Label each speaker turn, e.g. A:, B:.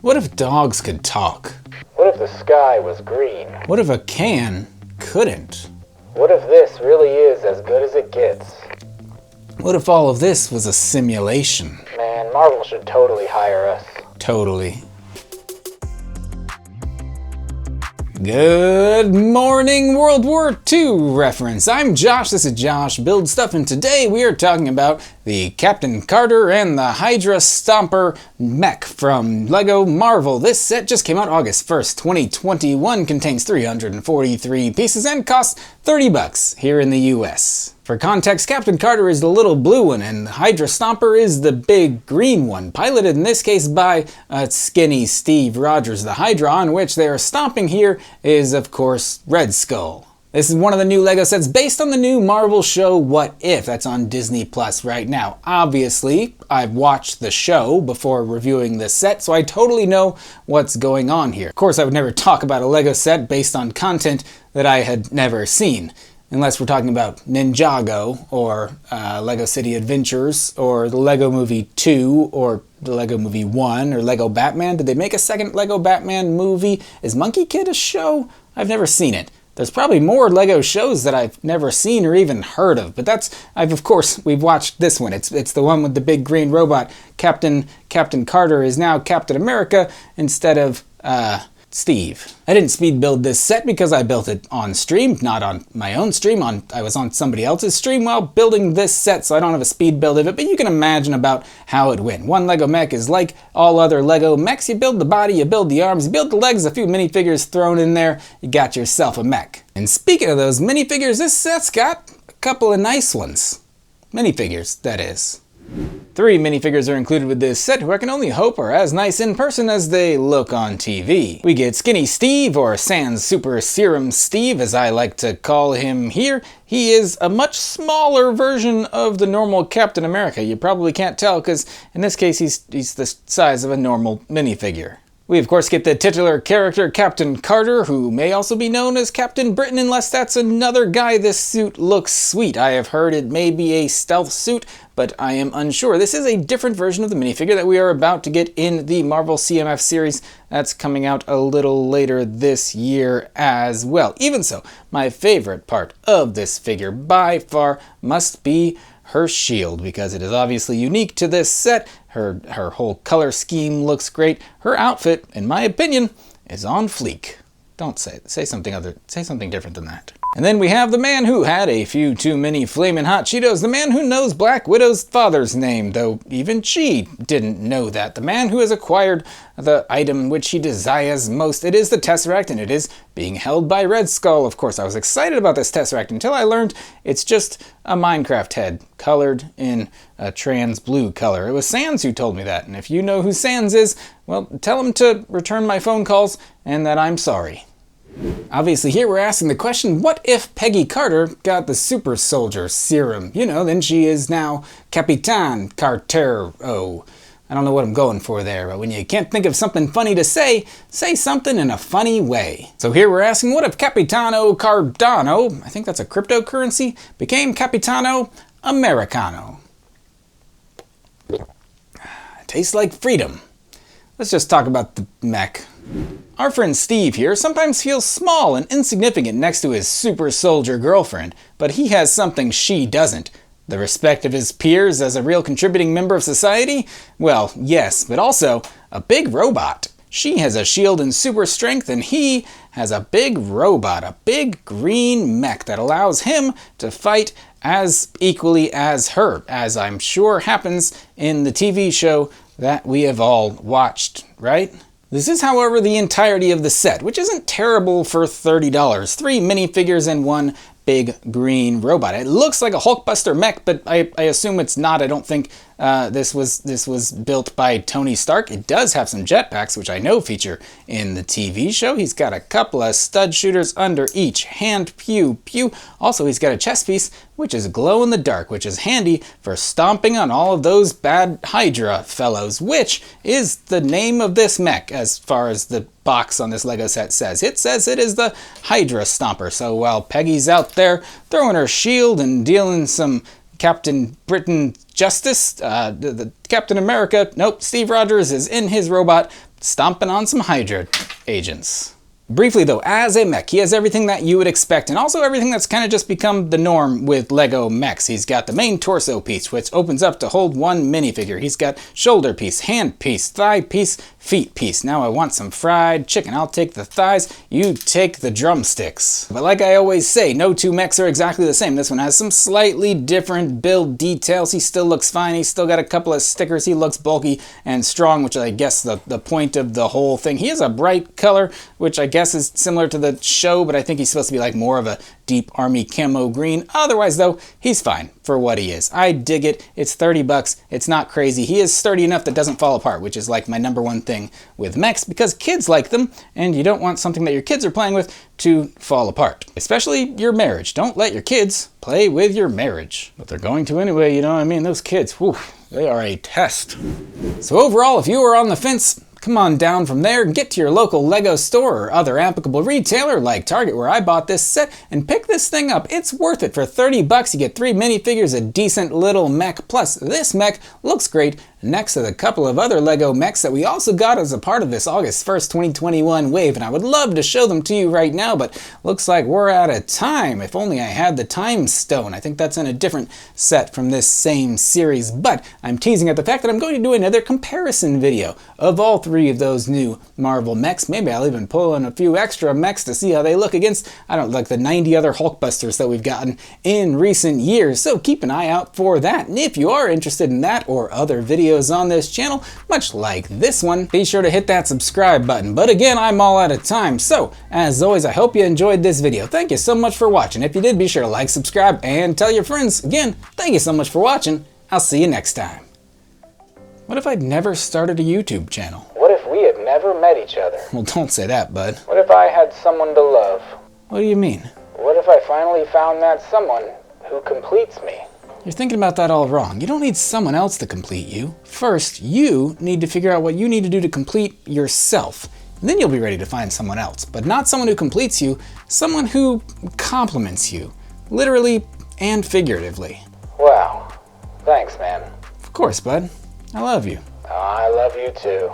A: What if dogs could talk?
B: What if the sky was green?
A: What if a can couldn't?
B: What if this really is as good as it gets?
A: What if all of this was a simulation?
B: Man, Marvel should totally hire us.
A: Totally. Good morning, World War II reference. I'm Josh, this is Josh Build Stuff, and today we are talking about the Captain Carter and the Hydra Stomper Mech from LEGO Marvel. This set just came out August 1st, 2021, contains 343 pieces and costs $30 here in the US. For context, Captain Carter is the little blue one, and Hydra Stomper is the big green one, piloted in this case by skinny Steve Rogers. The Hydra on which they are stomping here is, of course, Red Skull. This is one of the new LEGO sets based on the new Marvel show What If? That's on Disney Plus right now. Obviously, I've watched the show before reviewing this set, so I totally know what's going on here. Of course, I would never talk about a LEGO set based on content that I had never seen. Unless we're talking about Ninjago, or LEGO City Adventures, or the LEGO Movie 2, or the LEGO Movie 1, or LEGO Batman. Did they make a second LEGO Batman movie? Is Monkey Kid a show? I've never seen it. There's probably more LEGO shows that I've never seen or even heard of, but we've watched this one. It's the one with the big green robot. Captain Carter is now Captain America instead of, Steve. I didn't speed build this set because I built it on stream, not on my own stream. I was on somebody else's stream while building this set, so I don't have a speed build of it, but you can imagine about how it went. One LEGO mech is like all other LEGO mechs. You build the body, you build the arms, you build the legs, a few minifigures thrown in there, you got yourself a mech. And speaking of those minifigures, this set's got a couple of nice ones. Minifigures, that is. 3 minifigures are included with this set who I can only hope are as nice in person as they look on TV. We get Skinny Steve, or Sans Super Serum Steve as I like to call him here. He is a much smaller version of the normal Captain America. You probably can't tell because in this case he's the size of a normal minifigure. We of course get the titular character Captain Carter, who may also be known as Captain Britain unless that's another guy. This suit looks sweet. I have heard it may be a stealth suit, but I am unsure. This is a different version of the minifigure that we are about to get in the Marvel CMF series that's coming out a little later this year as well. Even so, my favorite part of this figure by far must be her shield, because it is obviously unique to this set. Her whole color scheme looks great. Her outfit, in my opinion, is on fleek. Don't say something different than that. And then we have the man who had a few too many flamin' hot Cheetos, the man who knows Black Widow's father's name, though even she didn't know that. The man who has acquired the item which he desires most. It is the Tesseract, and it is being held by Red Skull. Of course, I was excited about this Tesseract until I learned it's just a Minecraft head, colored in a trans blue color. It was Sans who told me that, and if you know who Sans is, well, tell him to return my phone calls and that I'm sorry. Obviously here we're asking the question, what if Peggy Carter got the super soldier serum? You know, then she is now Capitan Carter. Oh, I don't know what I'm going for there, but when you can't think of something funny to say something in a funny way. So here we're asking, what if Capitano Cardano, I think that's a cryptocurrency, became Capitano Americano? Tastes like freedom. Let's just talk about the mech. Our friend Steve here sometimes feels small and insignificant next to his super soldier girlfriend, but he has something she doesn't. The respect of his peers as a real contributing member of society? Well, yes, but also a big robot. She has a shield and super strength, and he has a big robot, a big green mech that allows him to fight as equally as her, as I'm sure happens in the TV show that we have all watched, right? This is, however, the entirety of the set, which isn't terrible for $30. 3 minifigures and 1 big green robot. It looks like a Hulkbuster mech, but I assume it's not. I don't think this was built by Tony Stark. It does have some jetpacks, which I know feature in the TV show. He's got a couple of stud shooters under each hand. Pew, pew. Also, he's got a chest piece, which is glow in the dark, which is handy for stomping on all of those bad Hydra fellows, which is the name of this mech as far as the box on this LEGO set says. It says it is the Hydra Stomper. So while Peggy's out there throwing her shield and dealing some Captain Britain justice, the Captain America, nope, Steve Rogers is in his robot stomping on some Hydra agents. Briefly though, as a mech, he has everything that you would expect, and also everything that's kind of just become the norm with LEGO mechs. He's got the main torso piece, which opens up to hold one minifigure. He's got shoulder piece, hand piece, thigh piece, feet piece. Now I want some fried chicken. I'll take the thighs, you take the drumsticks. But like I always say, no two mechs are exactly the same. This one has some slightly different build details. He still looks fine. He's still got a couple of stickers. He looks bulky and strong, which I guess the point of the whole thing. He has a bright color, which I guess is similar to the show, but I think he's supposed to be like more of a deep army camo green. Otherwise though, he's fine for what he is. I dig it. It's 30 bucks. It's not crazy. He is sturdy enough that doesn't fall apart, which is like my #1 thing with mechs, because kids like them, and you don't want something that your kids are playing with to fall apart. Especially your marriage. Don't let your kids play with your marriage. But they're going to anyway, you know what I mean? Those kids, whew, they are a test. So overall, if you are on the fence, come on down from there, get to your local LEGO store or other applicable retailer like Target, where I bought this set, and pick this thing up. It's worth it. For 30 bucks, you get 3 minifigures, a decent little mech, plus this mech looks great next to the couple of other LEGO mechs that we also got as a part of this August 1st, 2021 wave, and I would love to show them to you right now, but looks like we're out of time. If only I had the time stone. I think that's in a different set from this same series, but I'm teasing at the fact that I'm going to do another comparison video of all 3 of those new Marvel mechs. Maybe I'll even pull in a few extra mechs to see how they look against, I don't know, like the 90 other Hulkbusters that we've gotten in recent years, so keep an eye out for that. And if you are interested in that or other videos on this channel, much like this one, be sure to hit that subscribe button. But again, I'm all out of time, so as always, I hope you enjoyed this video. Thank you so much for watching. If you did, be sure to like, subscribe, and tell your friends. Again, thank you so much for watching. I'll see you next time. What if I'd never started a YouTube channel?
B: What if we had never met each other?
A: Well, don't say that, bud.
B: What if I had someone to love?
A: What do you mean?
B: What if I finally found that someone who completes me?
A: You're thinking about that all wrong. You don't need someone else to complete you. First, you need to figure out what you need to do to complete yourself. And then you'll be ready to find someone else. But not someone who completes you, someone who compliments you. Literally and figuratively.
B: Wow. Thanks, man.
A: Of course, bud. I love you.
B: I love you too.